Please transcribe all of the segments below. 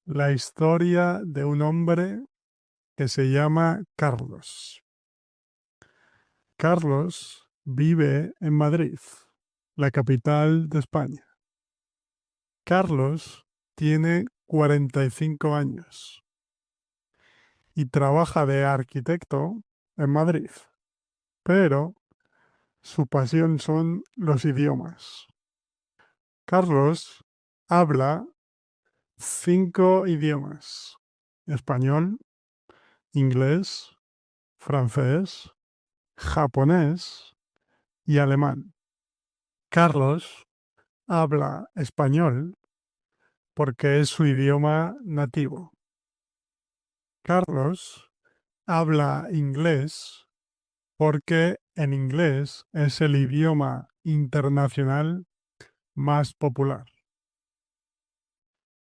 la historia de un hombre que se llama Carlos. Carlos vive en Madrid, la capital de España. Carlos tiene 45 años y trabaja de arquitecto en Madrid, pero su pasión son los idiomas. Carlos habla 5 idiomas: español, inglés, francés, japonés y alemán. Carlos habla español porque es su idioma nativo. Carlos habla inglés porque en inglés es el idioma internacional más popular.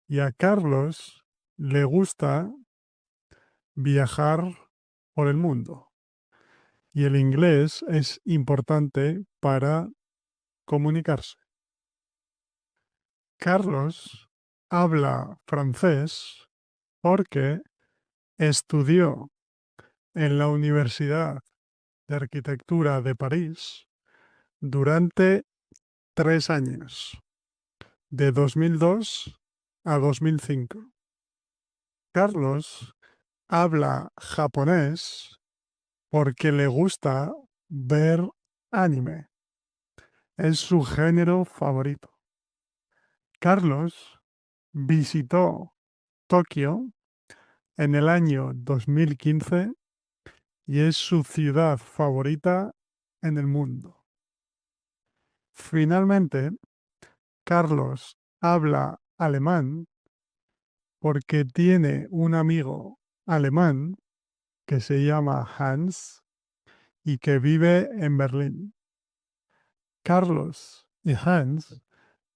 Y a Carlos le gusta viajar por el mundo. Y el inglés es importante para comunicarse. Carlos habla francés porque estudió en la Universidad de Arquitectura de París durante 3 años, de 2002 a 2005. Carlos habla japonés porque le gusta ver anime. Es su género favorito. Carlos visitó Tokio en el año 2015 y es su ciudad favorita en el mundo. Finalmente, Carlos habla alemán porque tiene un amigo alemán que se llama Hans y que vive en Berlín. Carlos y Hans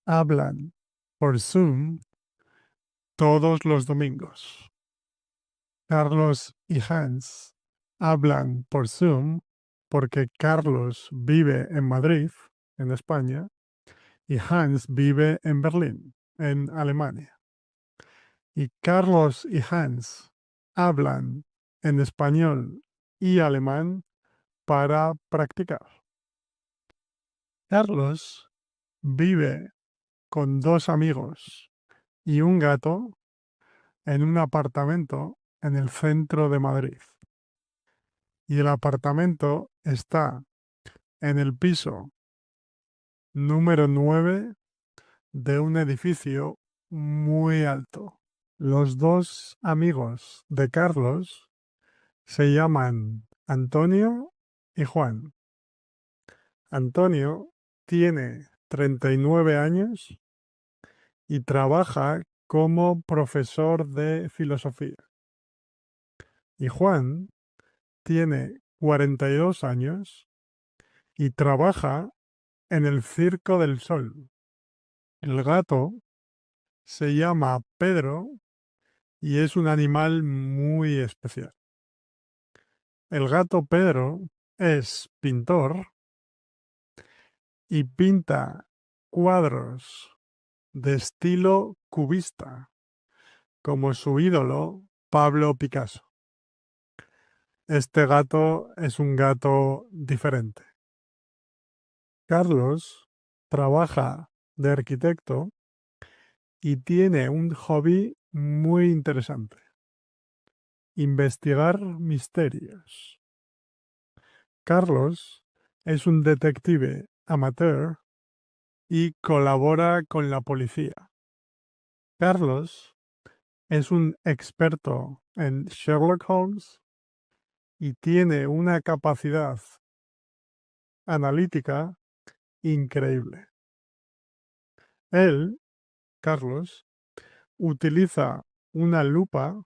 hablan por Zoom todos los domingos. Carlos y Hans hablan por Zoom porque Carlos vive en Madrid, en España, y Hans vive en Berlín, en Alemania. Y Carlos y Hans hablan en español y alemán para practicar. Carlos vive con 2 amigos y un gato en un apartamento en el centro de Madrid. Y el apartamento está en el piso número 9 de un edificio muy alto. Los 2 amigos de Carlos se llaman Antonio y Juan. Antonio tiene 39 años y trabaja como profesor de filosofía. Y Juan tiene 42 años y trabaja en el Circo del Sol. El gato se llama Pedro y es un animal muy especial. El gato Pedro es pintor y pinta cuadros de estilo cubista, como su ídolo Pablo Picasso. Este gato es un gato diferente. Carlos trabaja de arquitecto y tiene un hobby muy interesante: investigar misterios. Carlos es un detective amateur y colabora con la policía. Carlos es un experto en Sherlock Holmes y tiene una capacidad analítica increíble. Él, Carlos, utiliza una lupa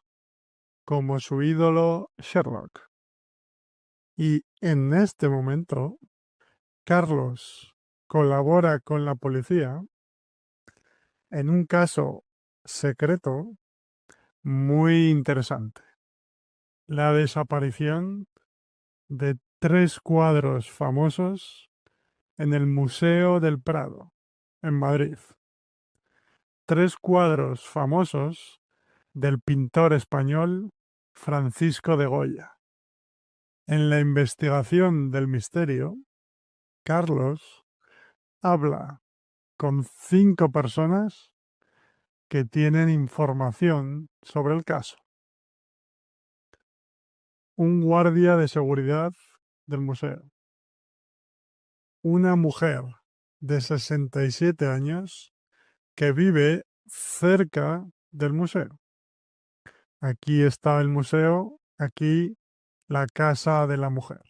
como su ídolo Sherlock. Y en este momento, Carlos colabora con la policía en un caso secreto muy interesante: la desaparición de 3 cuadros famosos en el Museo del Prado, en Madrid. 3 cuadros famosos del pintor español Francisco de Goya. En la investigación del misterio, Carlos habla con 5 personas que tienen información sobre el caso. Un guardia de seguridad del museo, una mujer de 67 años que vive cerca del museo. Aquí está el museo, aquí la casa de la mujer.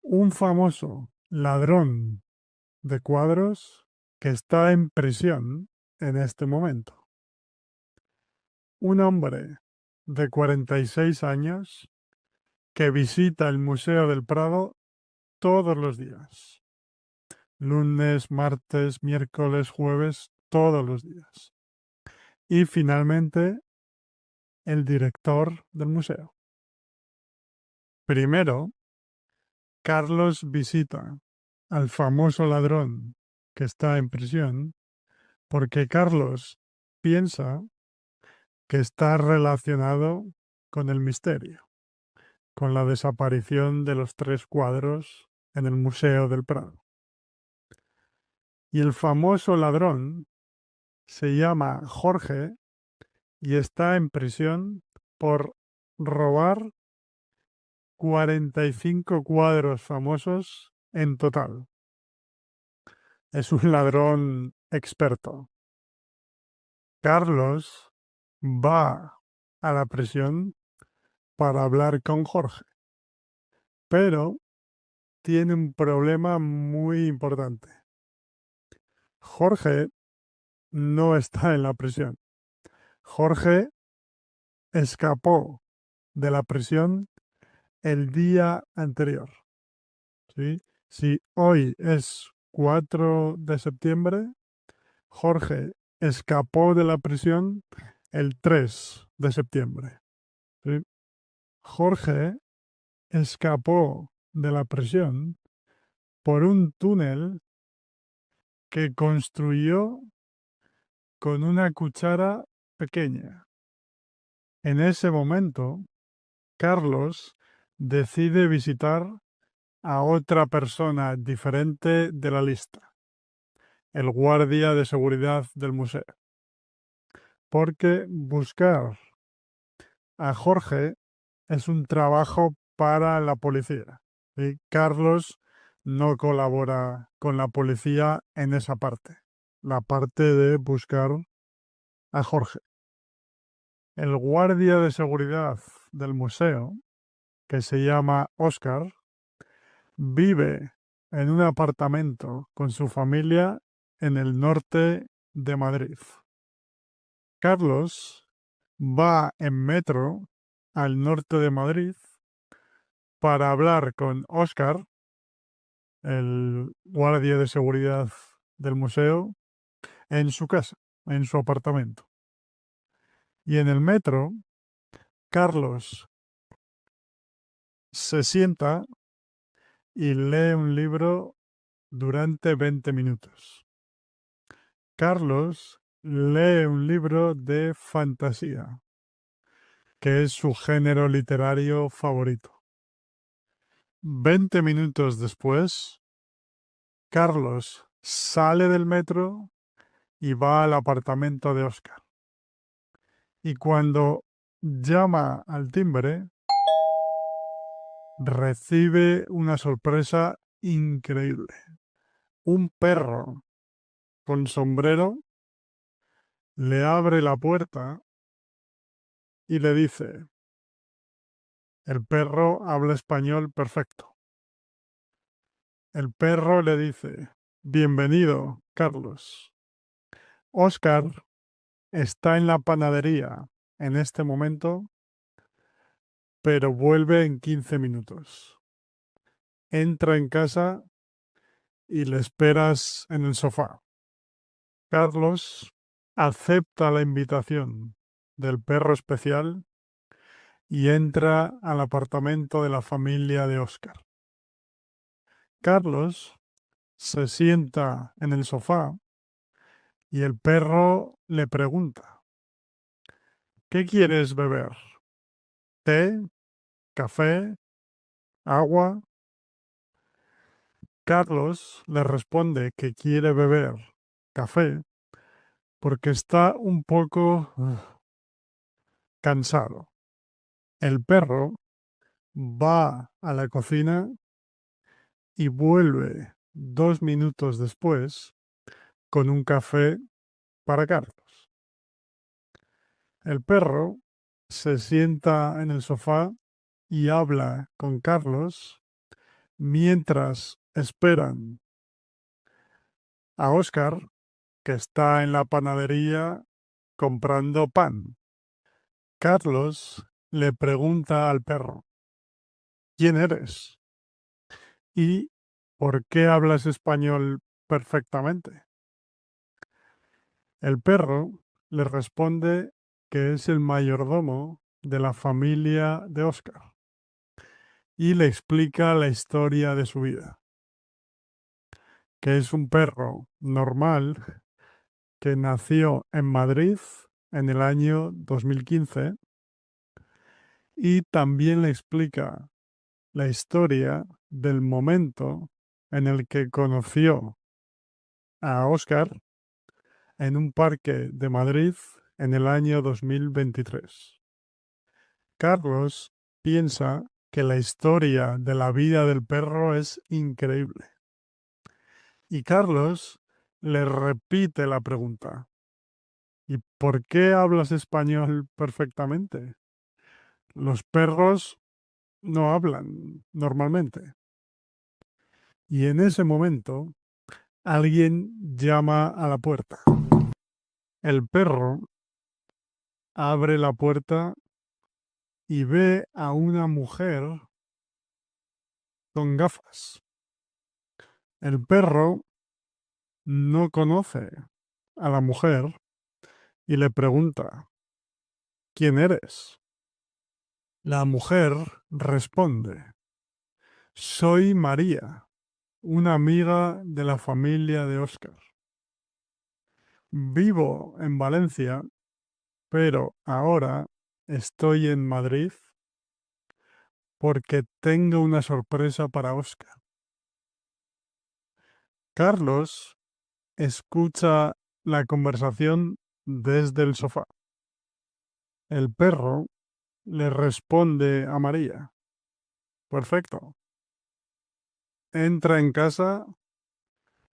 Un famoso ladrón de cuadros que está en prisión en este momento. Un hombre de 46 años que visita el Museo del Prado todos los días. Lunes, martes, miércoles, jueves, todos los días. Y finalmente, el director del museo. Primero, Carlos visita al famoso ladrón que está en prisión porque Carlos piensa que está relacionado con el misterio, con la desaparición de los 3 cuadros en el Museo del Prado. Y el famoso ladrón se llama Jorge y está en prisión por robar 45 cuadros famosos en total. Es un ladrón experto. Carlos va a la prisión para hablar con Jorge, pero tiene un problema muy importante. Jorge no está en la prisión. Jorge escapó de la prisión el día anterior. ¿Sí? Si hoy es 4 de septiembre, Jorge escapó de la prisión el 3 de septiembre. ¿Sí? Jorge escapó de la prisión por un túnel que construyó con una cuchara pequeña. En ese momento, Carlos decide visitar a otra persona diferente de la lista, el guardia de seguridad del museo, porque buscar a Jorge es un trabajo para la policía. ¿Sí? Carlos no colabora con la policía en esa parte, la parte de buscar a Jorge. El guardia de seguridad del museo, que se llama Oscar, vive en un apartamento con su familia en el norte de Madrid. Carlos va en metro al norte de Madrid para hablar con Oscar, el guardia de seguridad del museo, en su casa, en su apartamento. Y en el metro, Carlos se sienta y lee un libro durante 20 minutos. Carlos lee un libro de fantasía, que es su género literario favorito. 20 minutos después, Carlos sale del metro y va al apartamento de Oscar. Y cuando llama al timbre, recibe una sorpresa increíble. Un perro con sombrero le abre la puerta y le dice, el perro habla español perfecto. El perro le dice, bienvenido, Carlos. Oscar está en la panadería en este momento, pero vuelve en 15 minutos. Entra en casa y le esperas en el sofá. Carlos acepta la invitación del perro especial y entra al apartamento de la familia de Oscar. Carlos se sienta en el sofá y el perro le pregunta, ¿qué quieres beber? ¿Té? ¿Café? ¿Agua? Carlos le responde que quiere beber café porque está un poco cansado. El perro va a la cocina y vuelve 2 minutos después con un café para Carlos. El perro se sienta en el sofá y habla con Carlos mientras esperan a Oscar, que está en la panadería comprando pan. Carlos le pregunta al perro, ¿quién eres? ¿Y por qué hablas español perfectamente? El perro le responde que es el mayordomo de la familia de Oscar y le explica la historia de su vida, que es un perro normal que nació en Madrid en el año 2015 y también le explica la historia del momento en el que conoció a Oscar en un parque de Madrid en el año 2023. Carlos piensa que la historia de la vida del perro es increíble. Y Carlos le repite la pregunta, ¿y por qué hablas español perfectamente? Los perros no hablan normalmente. Y en ese momento, alguien llama a la puerta. El perro abre la puerta y ve a una mujer con gafas. El perro no conoce a la mujer y le pregunta, ¿quién eres? La mujer responde, soy María, una amiga de la familia de Oscar. Vivo en Valencia, pero ahora estoy en Madrid porque tengo una sorpresa para Oscar. Carlos escucha la conversación desde el sofá. El perro le responde a María. Perfecto. Entra en casa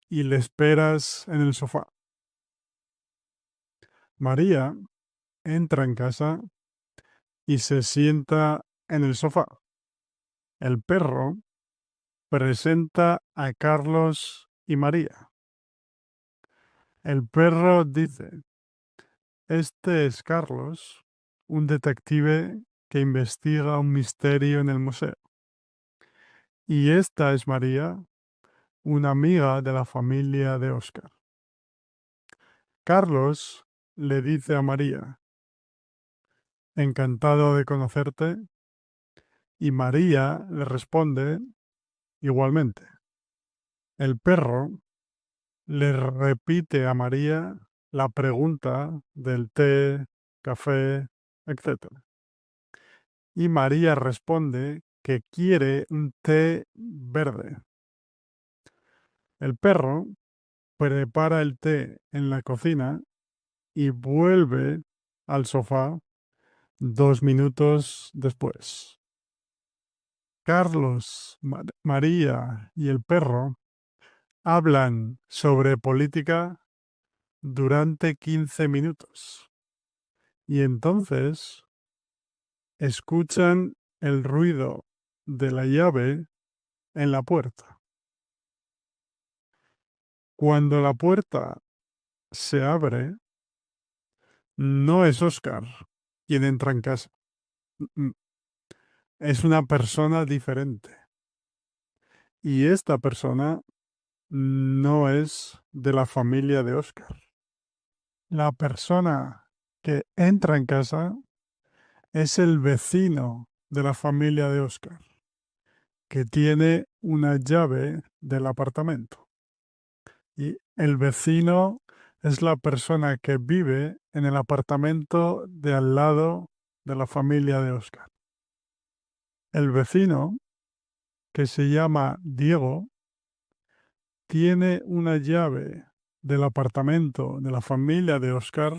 y le esperas en el sofá. María entra en casa y se sienta en el sofá. El perro presenta a Carlos y María. El perro dice, este es Carlos, un detective que investiga un misterio en el museo. Y esta es María, una amiga de la familia de Oscar. Carlos le dice a María, encantado de conocerte, y María le responde igualmente. El perro le repite a María la pregunta del té, café, etc. Y María responde que quiere un té verde. El perro prepara el té en la cocina y vuelve al sofá 2 minutos después. Carlos, María y el perro hablan sobre política durante 15 minutos y entonces escuchan el ruido de la llave en la puerta. Cuando la puerta se abre, no es Oscar quien entra en casa. Mm, Es una persona diferente. Y esta persona no es de la familia de Oscar. La persona que entra en casa es el vecino de la familia de Oscar, que tiene una llave del apartamento. Y el vecino es la persona que vive en el apartamento de al lado de la familia de Oscar. El vecino, que se llama Diego, tiene una llave del apartamento de la familia de Oscar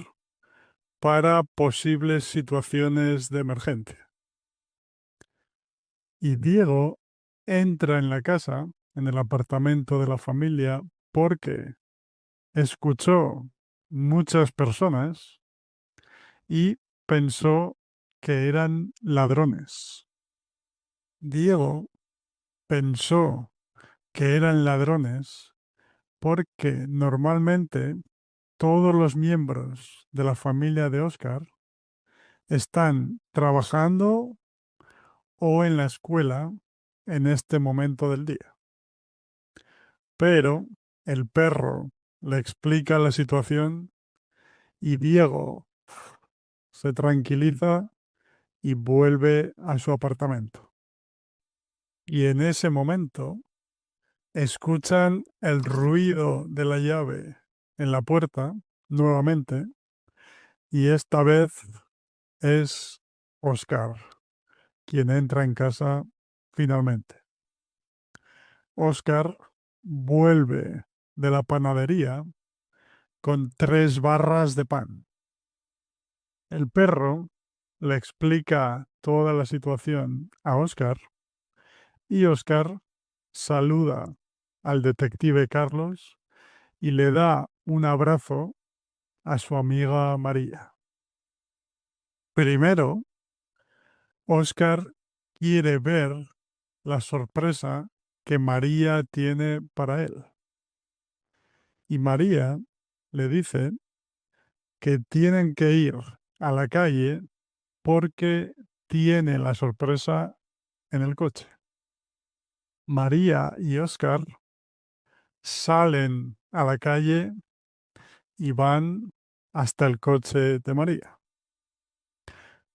para posibles situaciones de emergencia. Y Diego entra en la casa, en el apartamento de la familia, porque escuchó muchas personas y pensó que eran ladrones. Diego pensó que eran ladrones porque normalmente todos los miembros de la familia de Oscar están trabajando o en la escuela en este momento del día. Pero el perro le explica la situación y Diego se tranquiliza y vuelve a su apartamento. Y en ese momento escuchan el ruido de la llave en la puerta nuevamente y esta vez es Oscar quien entra en casa finalmente. Oscar vuelve de la panadería con 3 barras de pan. El perro le explica toda la situación a Oscar y Oscar saluda al detective Carlos y le da un abrazo a su amiga María. Primero, Oscar quiere ver la sorpresa que María tiene para él. Y María le dice que tienen que ir a la calle porque tiene la sorpresa en el coche. María y Oscar salen a la calle y van hasta el coche de María.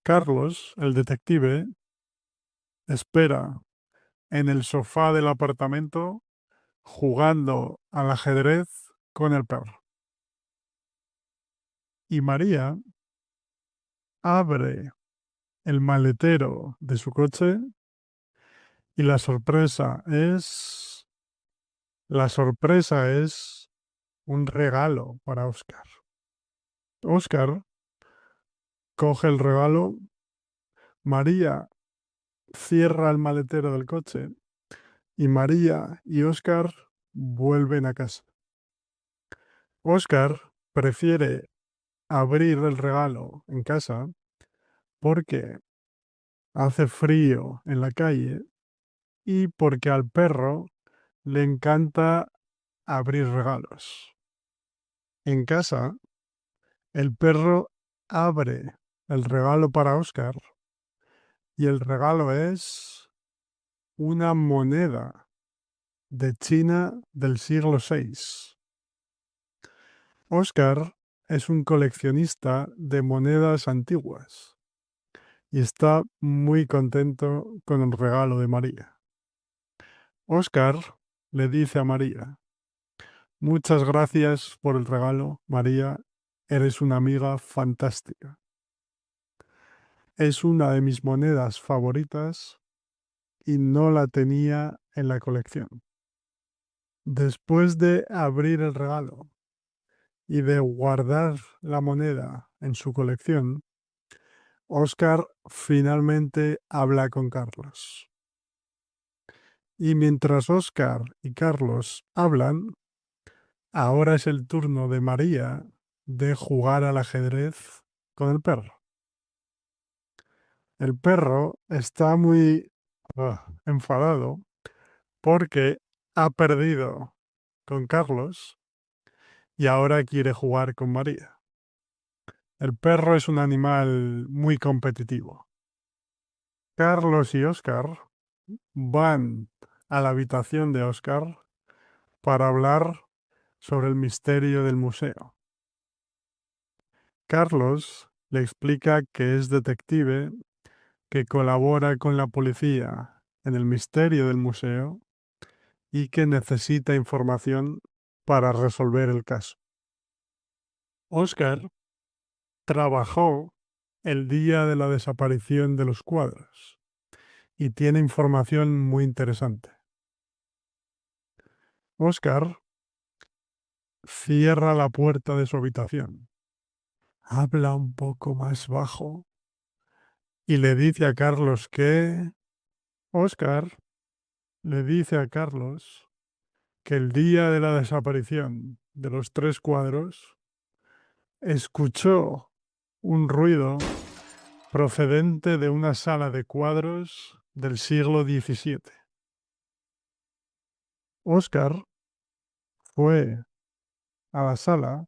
Carlos, el detective, espera en el sofá del apartamento jugando al ajedrez con el perro. Y María abre el maletero de su coche y la sorpresa es un regalo para Oscar. Oscar coge el regalo, María cierra el maletero del coche y María y Oscar vuelven a casa. Oscar prefiere abrir el regalo en casa porque hace frío en la calle y porque al perro le encanta abrir regalos. En casa, el perro abre el regalo para Oscar y el regalo es una moneda de China del siglo VI. Oscar es un coleccionista de monedas antiguas y está muy contento con el regalo de María. Oscar le dice a María: muchas gracias por el regalo, María, eres una amiga fantástica. Es una de mis monedas favoritas y no la tenía en la colección. Después de abrir el regalo y de guardar la moneda en su colección, Oscar finalmente habla con Carlos. Y mientras Oscar y Carlos hablan, ahora es el turno de María de jugar al ajedrez con el perro. El perro está muy enfadado porque ha perdido con Carlos y ahora quiere jugar con María. El perro es un animal muy competitivo. Carlos y Oscar van a la habitación de Oscar para hablar sobre el misterio del museo. Carlos le explica que es detective, que colabora con la policía en el misterio del museo y que necesita información para resolver el caso. Oscar trabajó el día de la desaparición de los cuadros y tiene información muy interesante. Oscar cierra la puerta de su habitación, habla un poco más bajo y le dice a Carlos que... Oscar le dice a Carlos que el día de la desaparición de los tres cuadros escuchó un ruido procedente de una sala de cuadros del siglo XVII. Oscar fue a la sala,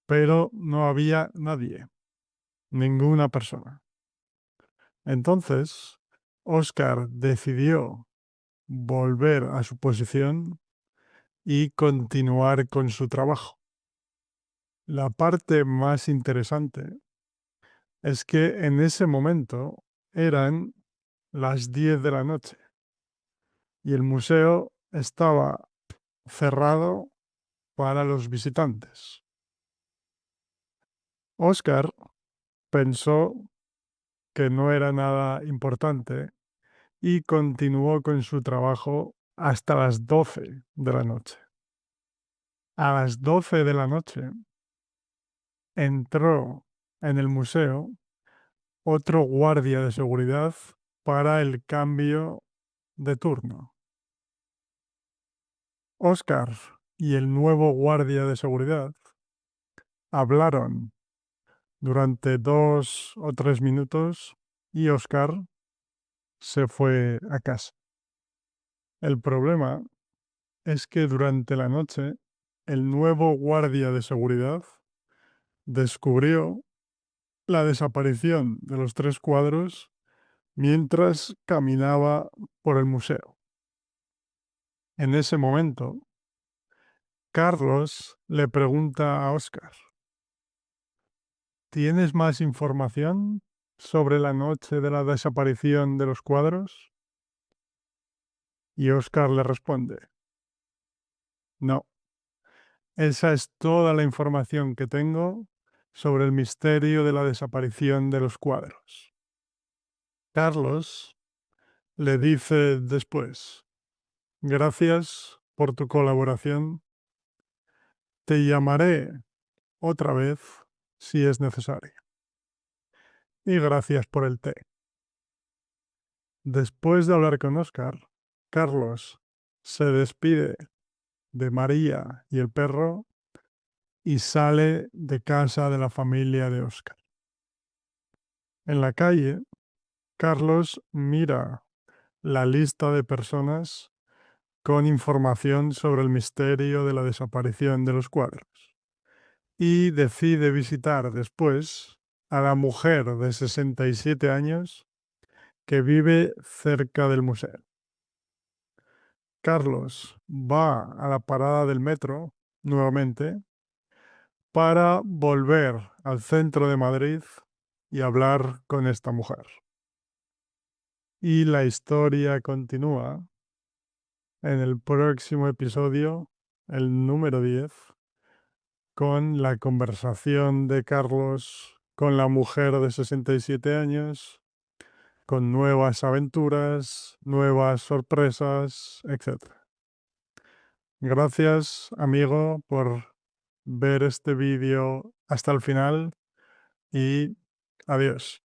pero no había nadie, ninguna persona. Entonces, Oscar decidió volver a su posición y continuar con su trabajo. La parte más interesante es que en ese momento eran las 10 de la noche y el museo estaba cerrado para los visitantes. Oscar pensó que no era nada importante y continuó con su trabajo hasta las 12 de la noche. A las 12 de la noche entró en el museo otro guardia de seguridad para el cambio de turno. Oscar y el nuevo guardia de seguridad hablaron durante 2 o 3 minutos y Oscar se fue a casa. El problema es que durante la noche el nuevo guardia de seguridad descubrió la desaparición de los tres cuadros mientras caminaba por el museo. En ese momento, Carlos le pregunta a Oscar, ¿tienes más información sobre la noche de la desaparición de los cuadros? Y Oscar le responde, no, esa es toda la información que tengo sobre el misterio de la desaparición de los cuadros. Carlos le dice después, gracias por tu colaboración, te llamaré otra vez si es necesario. Y gracias por el té. Después de hablar con Oscar, Carlos se despide de María y el perro y sale de casa de la familia de Oscar. En la calle, Carlos mira la lista de personas con información sobre el misterio de la desaparición de los cuadros y decide visitar después a la mujer de 67 años que vive cerca del museo. Carlos va a la parada del metro nuevamente para volver al centro de Madrid y hablar con esta mujer. Y la historia continúa en el próximo episodio, el número 10, con la conversación de Carlos con la mujer de 67 años, con nuevas aventuras, nuevas sorpresas, etc. Gracias, amigo, por ver este vídeo hasta el final y adiós.